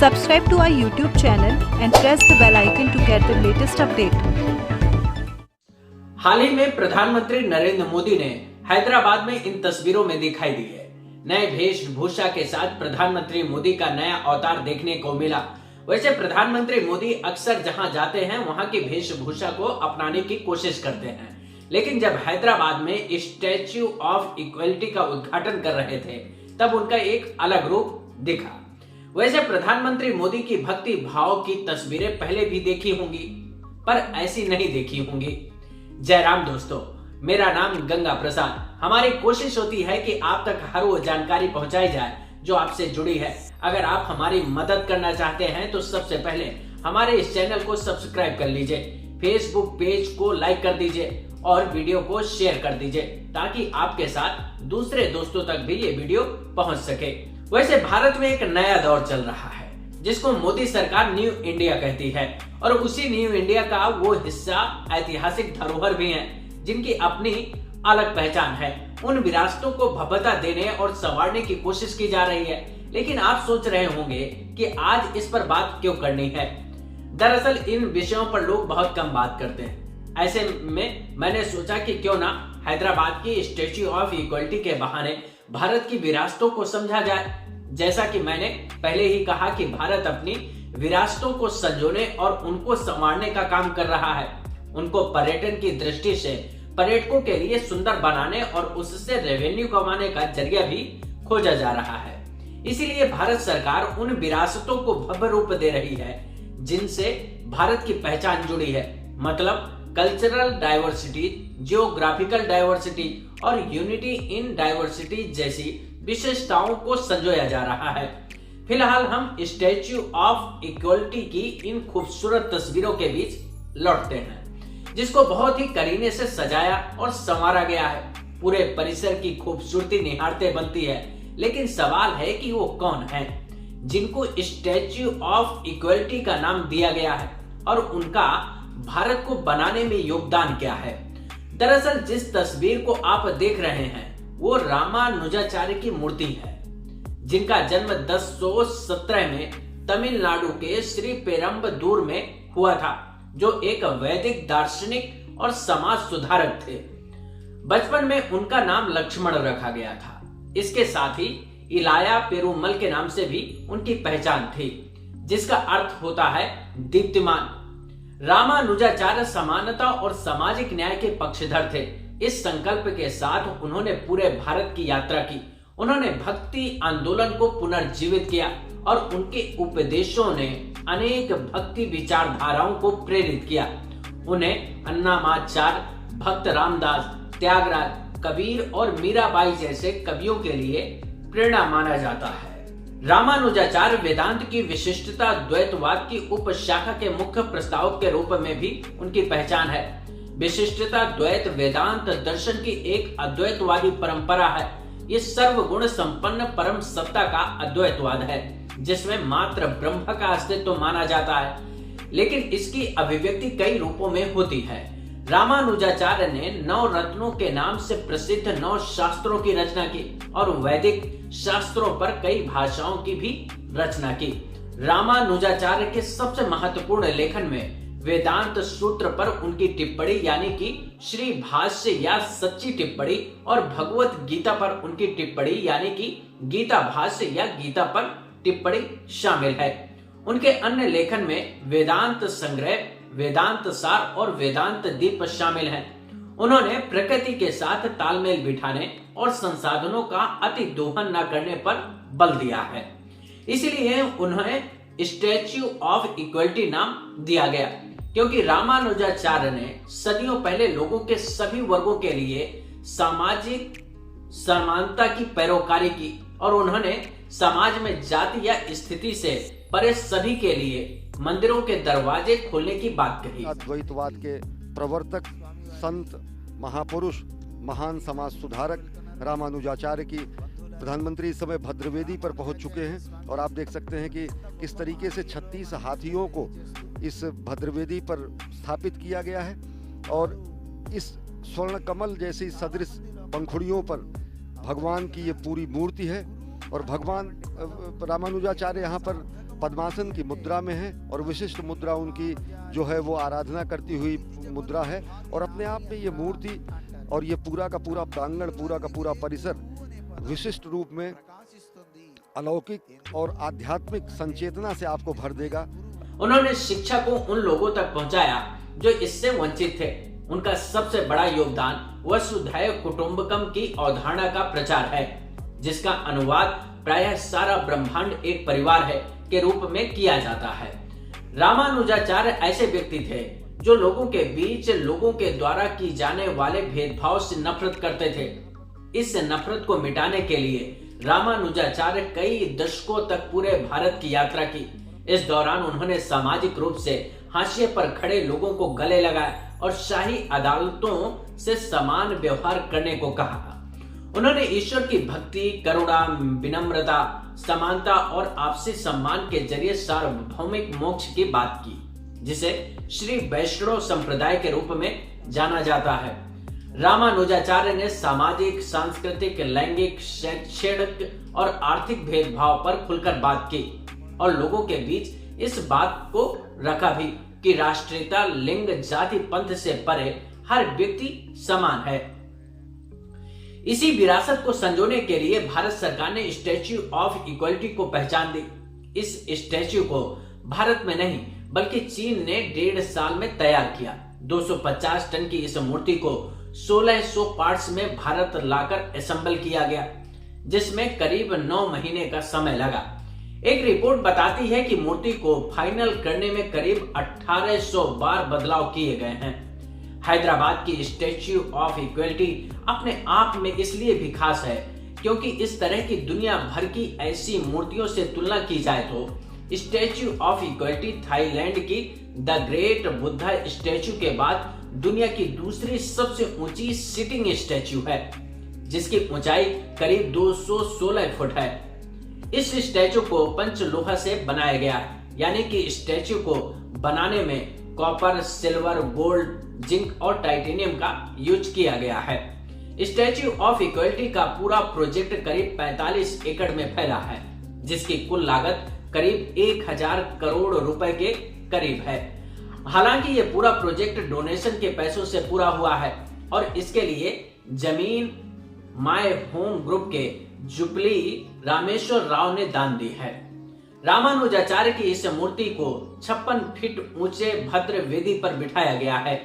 Subscribe to our YouTube channel and press the bell icon to get the latest update. हाल ही में प्रधानमंत्री नरेंद्र मोदी ने हैदराबाद में इन तस्वीरों में दिखाई दी है। नए वेशभूषा के साथ प्रधानमंत्री मोदी का नया अवतार देखने को मिला। वैसे प्रधानमंत्री मोदी अक्सर जहां जाते हैं वहां की वेशभूषा को अपनाने की कोशिश करते हैं, लेकिन जब हैदराबाद में स्टैच्यू ऑफ इक्वलिटी का उद्घाटन कर रहे थे तब उनका एक अलग रूप दिखा। वैसे प्रधानमंत्री मोदी की भक्ति भाव की तस्वीरें पहले भी देखी होंगी, पर ऐसी नहीं देखी होंगी। जय राम दोस्तों, मेरा नाम गंगा प्रसाद। हमारी कोशिश होती है कि आप तक हर वो जानकारी पहुंचाई जाए जो आपसे जुड़ी है। अगर आप हमारी मदद करना चाहते हैं तो सबसे पहले हमारे इस चैनल को सब्सक्राइब कर लीजिए, फेसबुक पेज को लाइक कर दीजिए और वीडियो को शेयर कर दीजिए ताकि आपके साथ दूसरे दोस्तों तक भी ये वीडियो पहुंच सके। वैसे भारत में एक नया दौर चल रहा है जिसको मोदी सरकार न्यू इंडिया कहती है, और उसी न्यू इंडिया का वो हिस्सा ऐतिहासिक धरोहर भी हैं जिनकी अपनी अलग पहचान है। उन विरासतों को भव्यता देने और संवारने की कोशिश की जा रही है, लेकिन आप सोच रहे होंगे कि आज इस पर बात क्यों करनी है। दरअसल इन विषयों पर लोग बहुत कम बात करते हैं। ऐसे में मैंने सोचा कि क्यों ना हैदराबाद की स्टैच्यू ऑफ इक्वलिटी के बहाने भारत की विरासतों को समझा जाए। जैसा कि मैंने पहले ही कहा कि भारत अपनी विरासतों को संजोने और उनको संवारने का काम कर रहा है। उनको पर्यटन की दृष्टि से पर्यटकों के लिए सुंदर बनाने और उससे रेवेन्यू कमाने का जरिया भी खोजा जा रहा है। इसीलिए भारत सरकार उन विरासतों को भव्य रूप दे रही है जिनसे भारत की पहचान जुड़ी है, मतलब कल्चरल डाइवर्सिटी, जियोग्राफिकल डाइवर्सिटी और यूनिटी इन डाइवर्सिटी जैसी विशेषताओं को संजोया जा रहा है। फिलहाल हम स्टैच्यू ऑफ इक्वलिटी की इन खूबसूरत तस्वीरों के बीच लौटते हैं जिसको बहुत ही करीने से सजाया और संवारा गया है। पूरे परिसर की खूबसूरती निहारते बनती है, लेकिन सवाल है कि वो कौन हैं जिनको स्टैच्यू ऑफ इक्वलिटी का नाम दिया गया है और उनका भारत को बनाने में योगदान क्या है। दरअसल जिस तस्वीर को आप देख रहे हैं वो रामानुजाचार्य की मूर्ति है, जिनका जन्म 1017 में तमिलनाडु के श्री पेरम्बदूर में हुआ था, जो एक वैदिक दार्शनिक और समाज सुधारक थे। बचपन में उनका नाम लक्ष्मण रखा गया था। इसके साथ ही इलाया पेरुमल के नाम से भी उनकी पहचान थी, जिसका अर्थ होता है दीप्तिमान। रामानुजाचार्य समानता और सामाजिक न्याय के पक्षधर थे। इस संकल्प के साथ उन्होंने पूरे भारत की यात्रा की। उन्होंने भक्ति आंदोलन को पुनर्जीवित किया और उनके उपदेशों ने अनेक भक्ति विचारधाराओं को प्रेरित किया। उन्हें अन्नामाचार्य, भक्त रामदास, त्यागराज, कबीर और मीराबाई जैसे कवियों के लिए प्रेरणा माना जाता है। रामानुजाचार्य वेदांत की विशिष्टता द्वैतवाद की उपशाखा के मुख्य प्रस्तावक के रूप में भी उनकी पहचान है। विशिष्टता द्वैत वेदांत दर्शन की एक अद्वैतवादी परंपरा है। ये सर्वगुण संपन्न परम सत्ता का अद्वैतवाद है, जिसमें मात्र ब्रह्म का अस्तित्व माना जाता है, लेकिन इसकी अभिव्यक्ति कई रूपों में होती है। रामानुजाचार्य ने 9 रत्नों के नाम से प्रसिद्ध 9 शास्त्रों की रचना की और वैदिक शास्त्रों पर कई भाषाओं की भी रचना की। रामानुजाचार्य के सबसे महत्वपूर्ण लेखन में वेदांत सूत्र पर उनकी टिप्पणी यानी कि श्री भाष्य या सच्ची टिप्पणी और भगवत गीता पर उनकी टिप्पणी यानी कि गीता भाष्य या गीता पर टिप्पणी शामिल है। उनके अन्य लेखन में वेदांत संग्रह, वेदांत सार और वेदांत दीप शामिल हैं। उन्होंने प्रकृति के साथ तालमेल बिठाने और संसाधनों का अति दोहन न करने पर बल दिया है। इसीलिए उन्हें स्टैच्यू ऑफ इक्वलिटी नाम दिया गया, क्योंकि रामानुजाचार्य ने सदियों पहले लोगों के सभी वर्गों के लिए सामाजिक समानता की पैरोकारी की और उन्होंने समाज में जाति या स्थिति से परे सभी के लिए मंदिरों के दरवाजे खोलने की बात कही। अद्वैतवाद के प्रवर्तक, संत, महापुरुष, महान समाज सुधारक रामानुजाचार्य की प्रधानमंत्री इस समय भद्रवेदी पर पहुंच चुके हैं और आप देख सकते हैं कि किस तरीके से 36 हाथियों को इस भद्रवेदी पर स्थापित किया गया है और इस स्वर्ण कमल जैसी सदृश पंखुड़ियों पर भगवान की ये पूरी मूर्ति है और भगवान रामानुजाचार्य यहाँ पर पद्मासन की मुद्रा में है और विशिष्ट मुद्रा उनकी जो है वो आराधना करती हुई मुद्रा है। और अपने आप में ये मूर्ति और ये पूरा का पूरा प्रांगण, पूरा का पूरा परिसर विशिष्ट रूप में अलौकिक और आध्यात्मिक संचेतना से आपको भर देगा। उन्होंने शिक्षा को उन लोगों तक पहुंचाया जो इससे वंचित थे। उनका सबसे बड़ा योगदान वसुधैव कुटुंबकम की अवधारणा का प्रचार है, जिसका अनुवाद प्रायः सारा ब्रह्मांड एक परिवार है के रूप में किया जाता है। रामानुजाचार्य ऐसे व्यक्ति थे जो लोगों के बीच लोगों के द्वारा की जाने वाले भेदभाव से नफरत करते थे। इस नफरत को मिटाने के लिए रामानुजाचार्य कई दशकों तक पूरे भारत की यात्रा की। इस दौरान उन्होंने सामाजिक रूप से हाशिए पर खड़े लोगों को गले लगाए और शाही अदालतों से समान व्यवहार करने को कहा। उन्होंने ईश्वर की भक्ति, करुणा, विनम्रता, समानता और आपसी सम्मान के जरिए सार्वभौमिक मोक्ष की बात की, जिसे श्री वैष्णव संप्रदाय के रूप में जाना जाता है। रामानुजाचार्य ने सामाजिक, सांस्कृतिक, लैंगिक, शैक्षणिक और आर्थिक भेदभाव पर खुलकर बात की और लोगों के बीच इस बात को रखा भी कि राष्ट्रीयता, लिंग, जाति, पंथ से परे हर व्यक्ति समान है। इसी विरासत को संजोने के लिए भारत सरकार ने स्टैच्यू ऑफ इक्वलिटी को पहचान दी। इस स्टैच्यू को भारत में नहीं बल्कि चीन ने 1.5 साल में तैयार किया। 250 टन की इस मूर्ति को 1600 पार्ट्स में भारत लाकर असेंबल किया गया, जिसमें करीब 9 महीने का समय लगा। एक रिपोर्ट बताती है कि मूर्ति को फाइनल करने में करीब 1800 बार बदलाव किए गए हैं। हैदराबाद की स्टैच्यू ऑफ इक्वलिटी अपने आप में इसलिए भी खास है क्योंकि इस तरह की दुनिया भर की ऐसी मूर्तियों से तुलना की जाए तो स्टैच्यू ऑफ इक्वलिटी थाईलैंड की द ग्रेट बुद्धा स्टैच्यू के बाद दुनिया की दूसरी सबसे ऊंची सिटिंग स्टैच्यू है, जिसकी ऊंचाई करीब 216 फुट है। इस स्टैच्यू को पंचलोहा से बनाया गया है, यानी कि स्टैच्यू को बनाने में कॉपर, सिल्वर, गोल्ड, जिंक और टाइटेनियम का यूज किया गया है। स्टैच्यू ऑफ इक्वलिटी का पूरा प्रोजेक्ट करीब 45 एकड़ में फैला है, जिसकी कुल लागत करीब 1000 करोड़ रुपए के करीब है। हालांकि ये पूरा प्रोजेक्ट डोनेशन के पैसों से पूरा हुआ है और इसके लिए जमीन माय होम ग्रुप के जुबली रामेश्वर राव ने दान दी है। रामानुजाचार्य की इस मूर्ति को 56 फीट ऊंचे भद्र वेदी पर बिठाया गया है।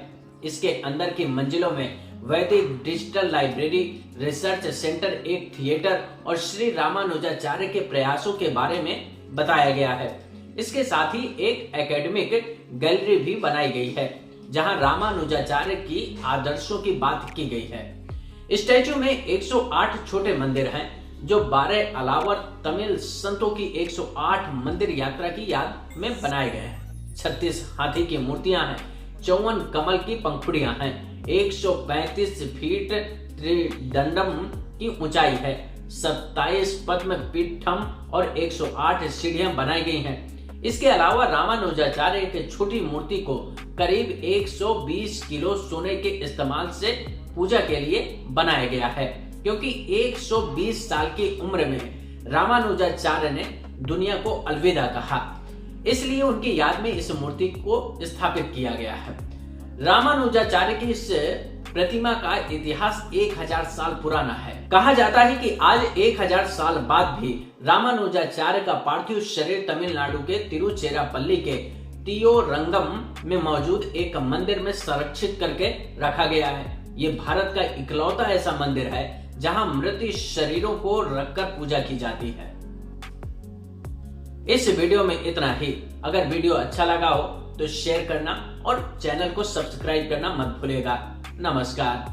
इसके अंदर की मंजिलों में वैदिक डिजिटल लाइब्रेरी, रिसर्च सेंटर, एक थिएटर और श्री रामानुजाचार्य के प्रयासों के बारे में बताया गया है। इसके साथ ही एक एकेडमिक गैलरी भी बनाई गई है, जहां रामानुजाचार्य की आदर्शों की बात की गई है। स्टैच्यू में 108 छोटे मंदिर हैं, जो 12 अलावर तमिल संतों की 108 मंदिर यात्रा की याद में बनाए गए हैं। 36 हाथी की मूर्तियां हैं, 54 कमल की पंखुड़ियां हैं, 135 फीट त्रिदंडम की ऊंचाई है, 27 पद्म पीठम और 108 सीढ़ियां बनाई गई हैं। इसके अलावा रामानुजाचार्य की छोटी मूर्ति को करीब 120 किलो सोने के इस्तेमाल से पूजा के लिए बनाया गया है, क्योंकि 120 साल की उम्र में रामानुजाचार्य ने दुनिया को अलविदा कहा, इसलिए उनकी याद में इस मूर्ति को स्थापित किया गया है। रामानुजाचार्य की इस प्रतिमा का इतिहास 1000 साल पुराना है। कहा जाता है कि आज 1000 साल बाद भी रामानुजाचार्य का पार्थिव शरीर तमिलनाडु के तिरुचिरापल्ली के तियोरंगम में मौजूद एक मंदिर में संरक्षित करके रखा गया है। ये भारत का इकलौता ऐसा मंदिर है जहां मृत शरीरों को रखकर पूजा की जाती है। इस वीडियो में इतना ही। अगर वीडियो अच्छा लगा हो तो शेयर करना और चैनल को सब्सक्राइब करना मत भूलिएगा। नमस्कार।